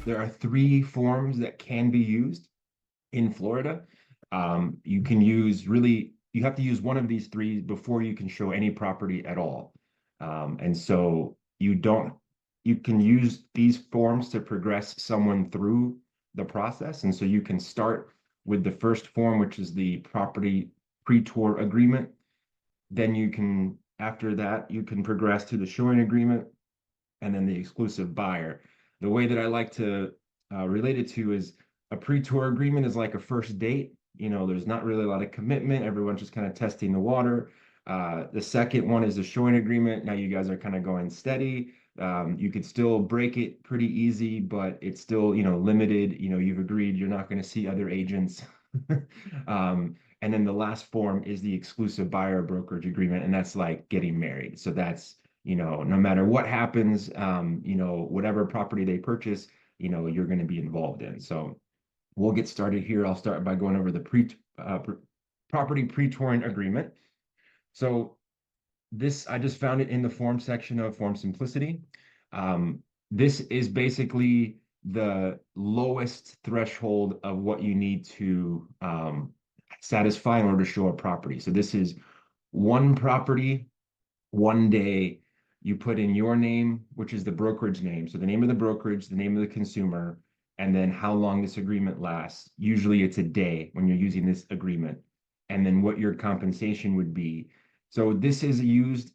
there are three forms that can be used in Florida. You can use you have to use one of these three before you can show any property at all. And so you can use these forms to progress someone through the process. And so you can start with the first form, which is the property pre-tour agreement. Then after that, you can progress to the showing agreement and then the exclusive buyer. The way that I like to relate it to is a pre-tour agreement is like a first date. There's not really a lot of commitment. Everyone's just kind of testing the water. The second one is the showing agreement. Now you guys are kind of going steady. You could still break it pretty easy, but it's still, limited. You've agreed you're not going to see other agents. And then the last form is the exclusive buyer brokerage agreement, and that's like getting married. So that's, no matter what happens, whatever property they purchase, you're going to be involved in. So we'll get started here. I'll start by going over the property pre-touring agreement. So this, I just found it in the form section of Form Simplicity. This is basically the lowest threshold of what you need to satisfy in order to show a property. So this is one property, one day. You put in your name, which is the brokerage name. So the name of the brokerage, the name of the consumer, and then how long this agreement lasts. Usually it's a day when you're using this agreement, and then what your compensation would be. So this is used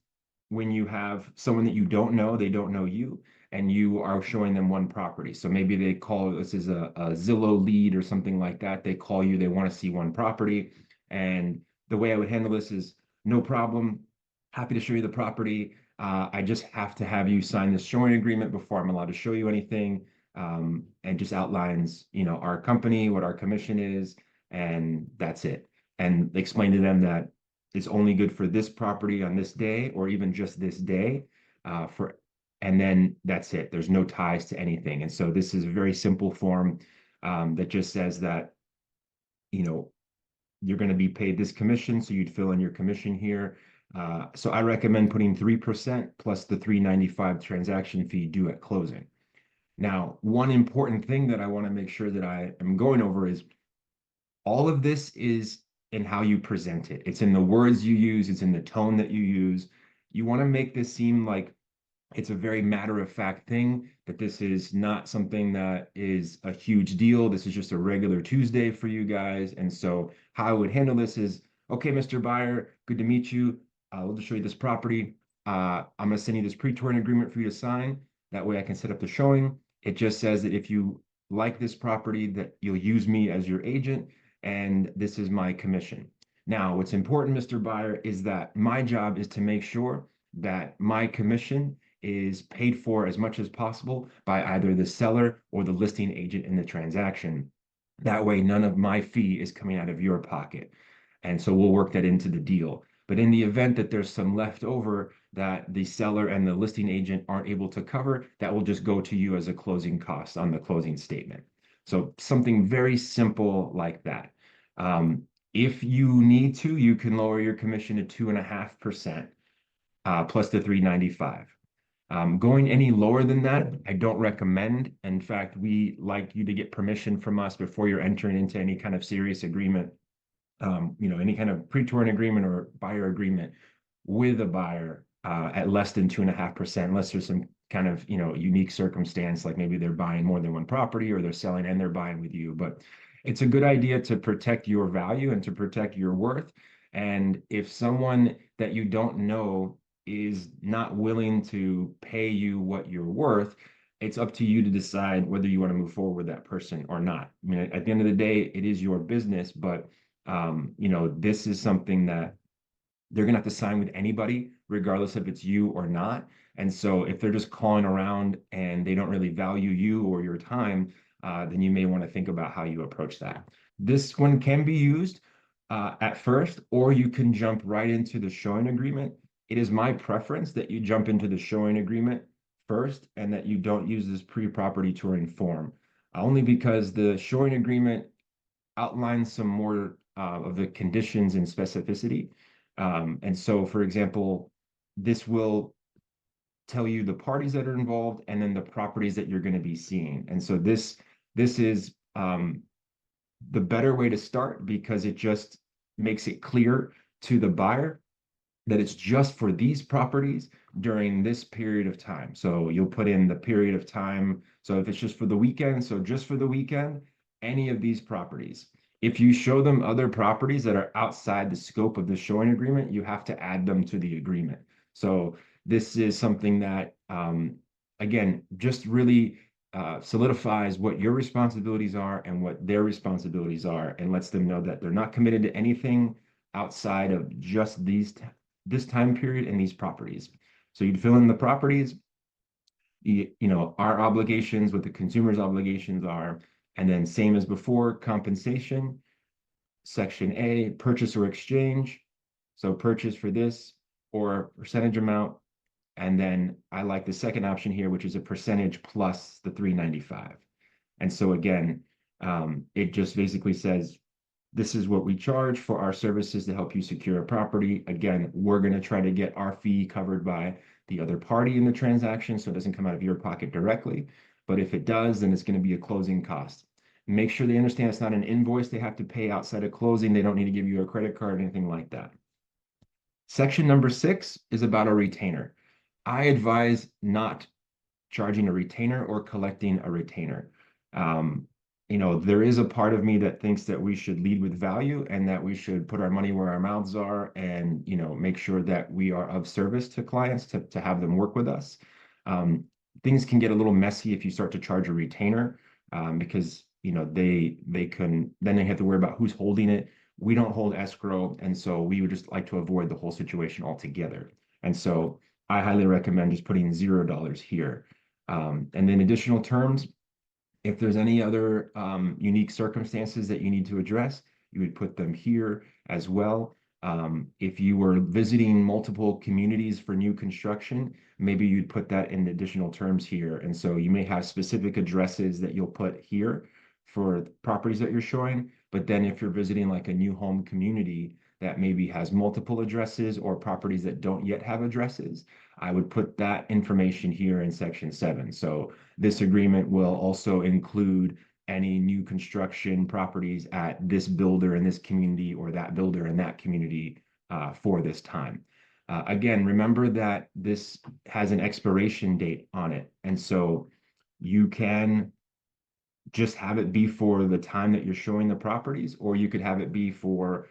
when you have someone that you don't know, they don't know you, and you are showing them one property. So maybe they call, this is a Zillow lead or something like that. They call you, they want to see one property. And the way I would handle this is no problem. Happy to show you the property. I just have to have you sign this showing agreement before I'm allowed to show you anything. And just outlines, our company, what our commission is, and that's it. And explain to them that it's only good for this property on this day, or even just this day, and then that's it. There's no ties to anything. And so this is a very simple form that just says that, you're going to be paid this commission. So you'd fill in your commission here. So I recommend putting 3% plus the $3.95 transaction fee due at closing. Now, one important thing that I want to make sure that I am going over is all of this is in how you present it. It's in the words you use, it's in the tone that you use. You want to make this seem like it's a very matter-of-fact thing, that this is not something that is a huge deal. This is just a regular Tuesday for you guys. And so how I would handle this is, okay, Mr. Buyer, good to meet you. We'll just show you this property. I'm going to send you this pre-touring agreement for you to sign. That way I can set up the showing. It just says that if you like this property, that you'll use me as your agent, and this is my commission. Now, what's important, Mr. Buyer, is that my job is to make sure that my commission is paid for as much as possible by either the seller or the listing agent in the transaction. That way, none of my fee is coming out of your pocket. And so we'll work that into the deal. But in the event that there's some left over that the seller and the listing agent aren't able to cover, that will just go to you as a closing cost on the closing statement. So something very simple like that. If you need to, you can lower your commission to 2.5% plus the 395. Going any lower than that, I don't recommend. In fact, we like you to get permission from us before you're entering into any kind of serious agreement, any kind of pre-touring agreement or buyer agreement with a buyer at less than 2.5%, unless there's some kind of, unique circumstance, like maybe they're buying more than one property or they're selling and they're buying with you. But it's a good idea to protect your value and to protect your worth. And if someone that you don't know is not willing to pay you what you're worth, it's up to you to decide whether you want to move forward with that person or not. I mean, at the end of the day, it is your business, but this is something that they're gonna have to sign with anybody, regardless if it's you or not. And so if they're just calling around and they don't really value you or your time, then you may want to think about how you approach that. This one can be used at first, or you can jump right into the showing agreement. It is my preference that you jump into the showing agreement first and that you don't use this pre-property touring form, only because the showing agreement outlines some more of the conditions and specificity. And so, for example, this will tell you the parties that are involved and then the properties that you're going to be seeing. And so this is the better way to start because it just makes it clear to the buyer that it's just for these properties during this period of time. So you'll put in the period of time. So if it's just for the weekend, so just for the weekend, any of these properties. If you show them other properties that are outside the scope of the showing agreement, you have to add them to the agreement. So this is something that, again, just really solidifies what your responsibilities are and what their responsibilities are, and lets them know that they're not committed to anything outside of just this time period and these properties. So you'd fill in the properties, our obligations, what the consumer's obligations are, and then same as before, compensation, section A, purchase or exchange. So purchase for this or percentage amount. And then I like the second option here, which is a percentage plus the 395. And so again, it just basically says, this is what we charge for our services to help you secure a property. Again, we're going to try to get our fee covered by the other party in the transaction, so it doesn't come out of your pocket directly. But if it does, then it's going to be a closing cost. Make sure they understand it's not an invoice they have to pay outside of closing. They don't need to give you a credit card or anything like that. Section number 6 is about a retainer. I advise not charging a retainer or collecting a retainer. There is a part of me that thinks that we should lead with value and that we should put our money where our mouths are and, make sure that we are of service to clients to have them work with us. Things can get a little messy if you start to charge a retainer because, then they have to worry about who's holding it. We don't hold escrow. And so we would just like to avoid the whole situation altogether. And so I highly recommend just putting $0 here. And then additional terms, if there's any other unique circumstances that you need to address, you would put them here as well. If you were visiting multiple communities for new construction, maybe you'd put that in additional terms here. And so you may have specific addresses that you'll put here for properties that you're showing. But then if you're visiting like a new home community that maybe has multiple addresses or properties that don't yet have addresses, I would put that information here in section 7. So this agreement will also include any new construction properties at this builder in this community or that builder in that community for this time. Again, remember that this has an expiration date on it. And so you can just have it be for the time that you're showing the properties, or you could have it be for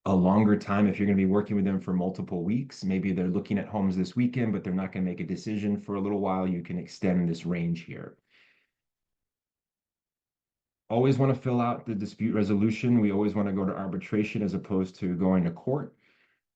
a longer time if you're going to be working with them for multiple weeks. Maybe they're looking at homes this weekend, but they're not going to make a decision for a little while. You can extend this range here. Always want to fill out the dispute resolution. We always want to go to arbitration as opposed to going to court,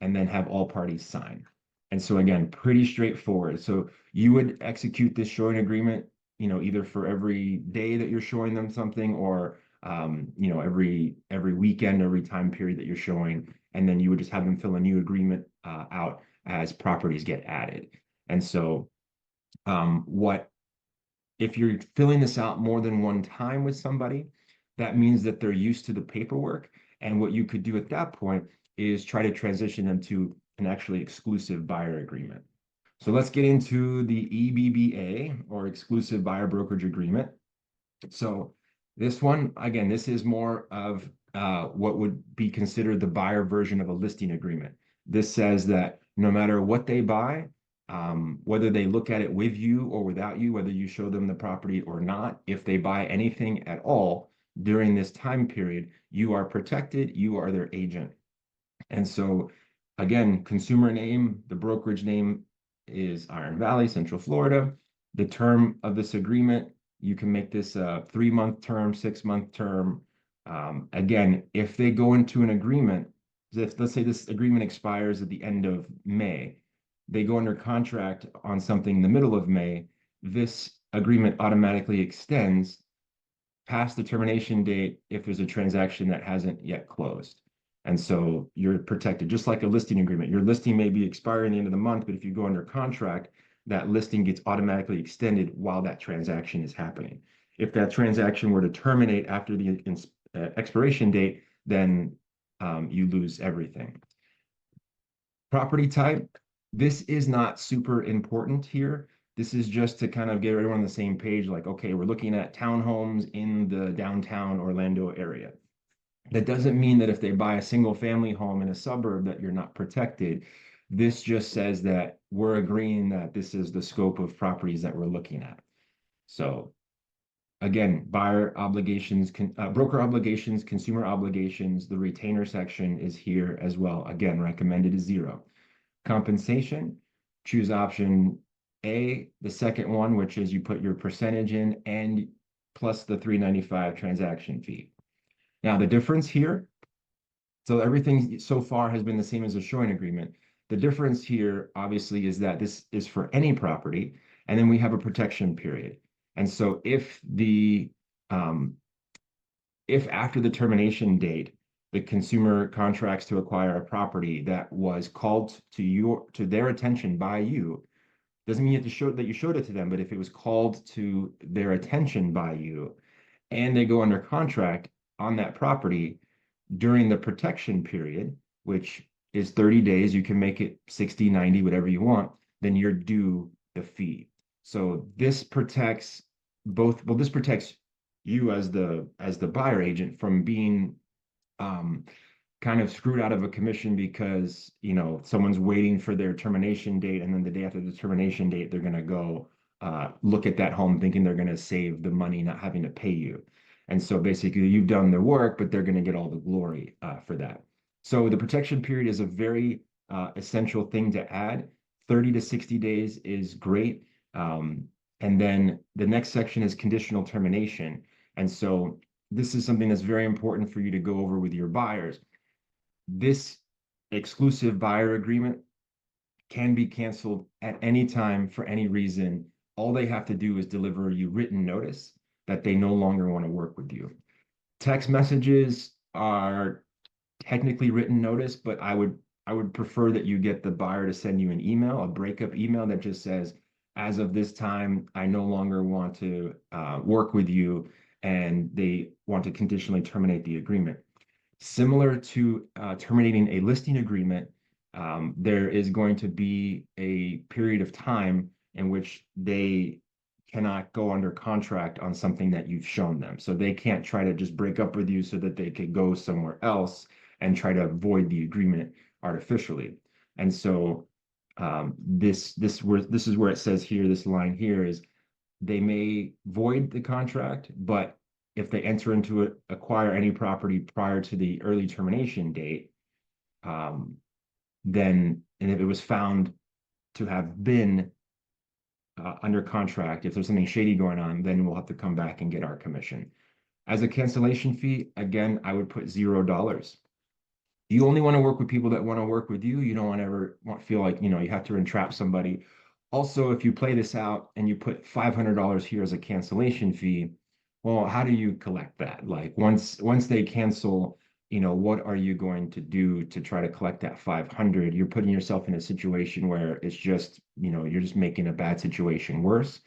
and then have all parties sign. And so again, pretty straightforward. So you would execute this showing agreement, either for every day that you're showing them something, or every weekend, every time period that you're showing, and then you would just have them fill a new agreement out as properties get added. And so if you're filling this out more than one time with somebody, that means that they're used to the paperwork. And what you could do at that point is try to transition them to an actually exclusive buyer agreement. So let's get into the EBBA, or Exclusive Buyer Brokerage Agreement. So this one, again, this is more of what would be considered the buyer version of a listing agreement. This says that no matter what they buy, whether they look at it with you or without you, whether you show them the property or not, if they buy anything at all during this time period, you are protected, you are their agent. And so again, consumer name, the brokerage name is Iron Valley, Central Florida. The term of this agreement, you can make this a 3-month term, 6-month term. Again, if they go into an agreement, let's say this agreement expires at the end of May, they go under contract on something in the middle of May, this agreement automatically extends past the termination date if there's a transaction that hasn't yet closed. And so you're protected, just like a listing agreement. Your listing may be expiring at the end of the month, but if you go under contract, that listing gets automatically extended while that transaction is happening. If that transaction were to terminate after the expiration date, then you lose everything. Property type, This is not super important here. This is just to kind of get everyone on the same page, like, okay, we're looking at townhomes in the downtown Orlando area. That doesn't mean that if they buy a single family home in a suburb that you're not protected. This just says that we're agreeing that this is the scope of properties that we're looking at. So again, buyer obligations, broker obligations, consumer obligations, the retainer section is here as well. Again, recommended is 0. Compensation, choose option A, the second one, which is you put your percentage in and plus the 395 transaction fee. Now, the difference here, so everything so far has been the same as a showing agreement. The difference here, obviously, is that this is for any property, and then we have a protection period. And so if after the termination date, the consumer contracts to acquire a property that was called to their attention by you, doesn't mean you have to show that you showed it to them, but if it was called to their attention by you and they go under contract on that property during the protection period, which is 30 days, you can make it 60, 90, whatever you want, then you're due the fee. So this protects both, well, this protects you as the buyer agent from being um, kind of screwed out of a commission because someone's waiting for their termination date, and then the day after the termination date they're going to go look at that home thinking they're going to save the money not having to pay you. And so basically you've done the work, but they're going to get all the glory for that. So the protection period is a very essential thing to add. 30 to 60 days is great. And then the next section is conditional termination. And so this is something that's very important for you to go over with your buyers. This exclusive buyer agreement can be canceled at any time for any reason. All they have to do is deliver you written notice that they no longer want to work with you. Text messages are technically written notice, but I would prefer that you get the buyer to send you an email, a breakup email that just says, as of this time, I no longer want to work with you, and they want to conditionally terminate the agreement. Similar to terminating a listing agreement, there is going to be a period of time in which they cannot go under contract on something that you've shown them. So they can't try to just break up with you so that they could go somewhere else and try to avoid the agreement artificially. And so this is where it says here, this line here is they may void the contract, but if they enter into it, acquire any property prior to the early termination date, then, and if it was found to have been under contract, if there's something shady going on, then we'll have to come back and get our commission. As a cancellation fee, again, I would put $0. You only want to work with people that want to work with you. You don't want to ever feel like, you have to entrap somebody. Also, if you play this out and you put $500 here as a cancellation fee, well, how do you collect that? Like once they cancel, what are you going to do to try to collect that 500? You're putting yourself in a situation where it's just, you're just making a bad situation worse.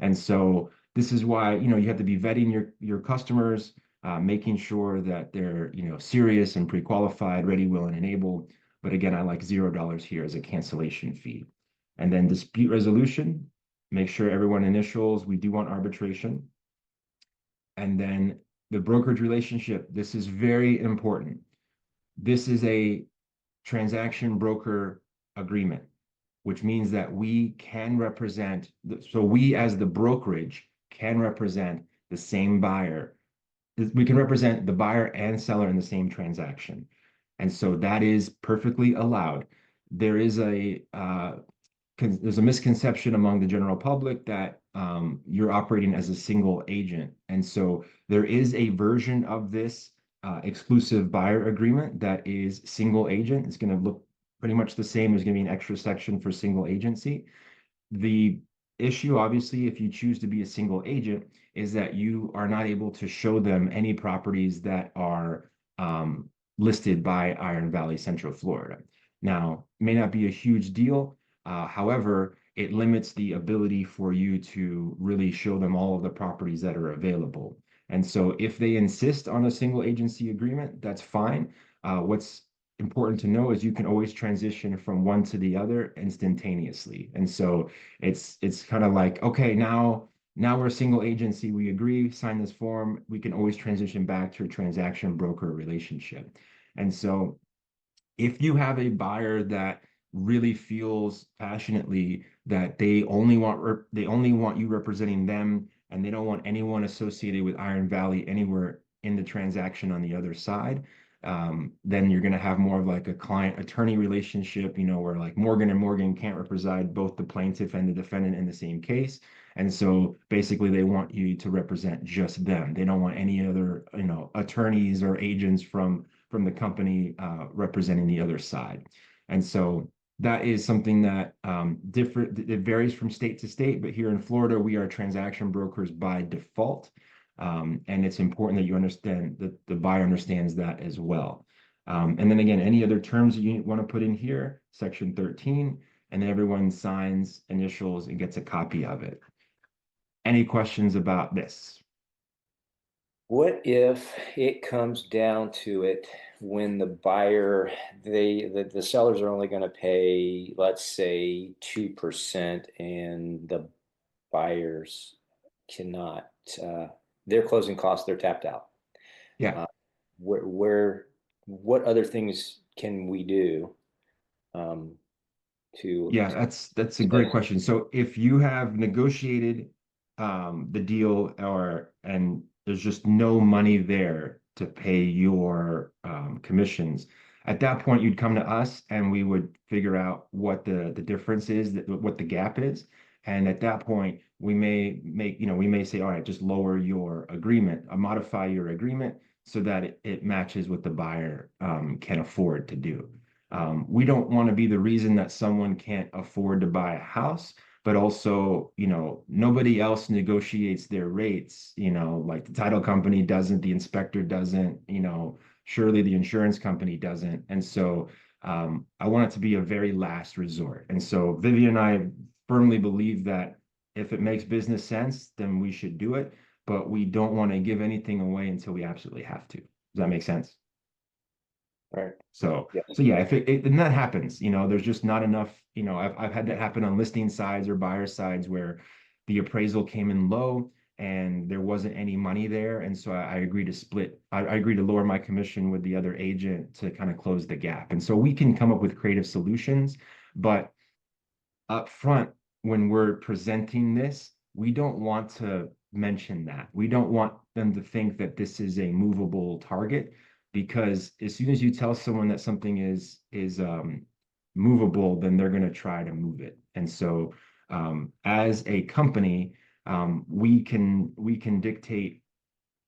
And so this is why, you have to be vetting your customers, making sure that they're, serious and pre-qualified, ready, willing, and able. But again, I like $0 here as a cancellation fee. And then dispute resolution, make sure everyone initials. We do want arbitration. And then the brokerage relationship, this is very important. This is a transaction broker agreement, which means that we can represent, so we as the brokerage can represent the same buyer. We can represent the buyer and seller in the same transaction. And so that is perfectly allowed. There is there's a misconception among the general public that you're operating as a single agent. And so there is a version of this exclusive buyer agreement that is single agent. It's going to look pretty much the same. There's going to be an extra section for single agency. The issue, obviously, if you choose to be a single agent, is that you are not able to show them any properties that are listed by Iron Valley, Central Florida. Now, it may not be a huge deal. However, it limits the ability for you to really show them all of the properties that are available. And so if they insist on a single agency agreement, that's fine. What's important to know is you can always transition from one to the other instantaneously. And so it's kind of like, okay, now we're a single agency, we agree, sign this form, we can always transition back to a transaction broker relationship. And so if you have a buyer that really feels passionately that they only want you representing them and they don't want anyone associated with Iron Valley anywhere in the transaction on the other side, then you're going to have more of like a client attorney relationship, where like Morgan and Morgan can't represent both the plaintiff and the defendant in the same case. And so basically they want you to represent just them. They don't want any other, attorneys or agents from the company representing the other side. And so that is something that different. It varies from state to state, but here in Florida, we are transaction brokers by default. And it's important that you understand that the buyer understands that as well. And then again, any other terms that you want to put in here, section 13, and everyone signs, initials, and gets a copy of it. Any questions about this? What if it comes down to it when the buyer, the sellers are only going to pay, let's say, 2%, and the buyers cannot, their closing costs, they're tapped out. Yeah. Uh, what other things can we do um, to, Yeah, that's a great question. So if you have negotiated the deal and there's just no money there to pay your commissions, at that point you'd come to us and we would figure out what the difference is, what the gap is. And at that point, we may say, all right, just lower your agreement, modify your agreement so that it matches what the buyer can afford to do. We don't want to be the reason that someone can't afford to buy a house, but also, nobody else negotiates their rates, like the title company doesn't, the inspector doesn't, surely the insurance company doesn't. And so I want it to be a very last resort. And so Vivian and I firmly believe that if it makes business sense, then we should do it, but we don't want to give anything away until we absolutely have to. Does that make sense? right? So, Yeah. so yeah, if and that happens, there's just not enough, I've had that happen on listing sides or buyer sides where the appraisal came in low and there wasn't any money there. And so I agreed to split, I agreed to lower my commission with the other agent to kind of close the gap. And so we can come up with creative solutions, but up front, when we're presenting this, we don't want to mention that. We don't want them to think that this is a movable target because as soon as you tell someone that something is movable, then they're going to try to move it. And so, as a company, we can dictate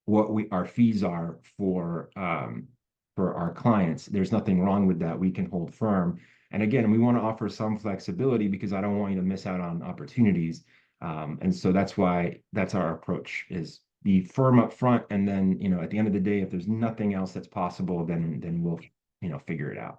what our fees are for our clients. There's nothing wrong with that. We can hold firm. And again, we want to offer some flexibility because I don't want you to miss out on opportunities. And so that's our approach is be firm up front. And then, at the end of the day, if there's nothing else that's possible, then we'll, figure it out.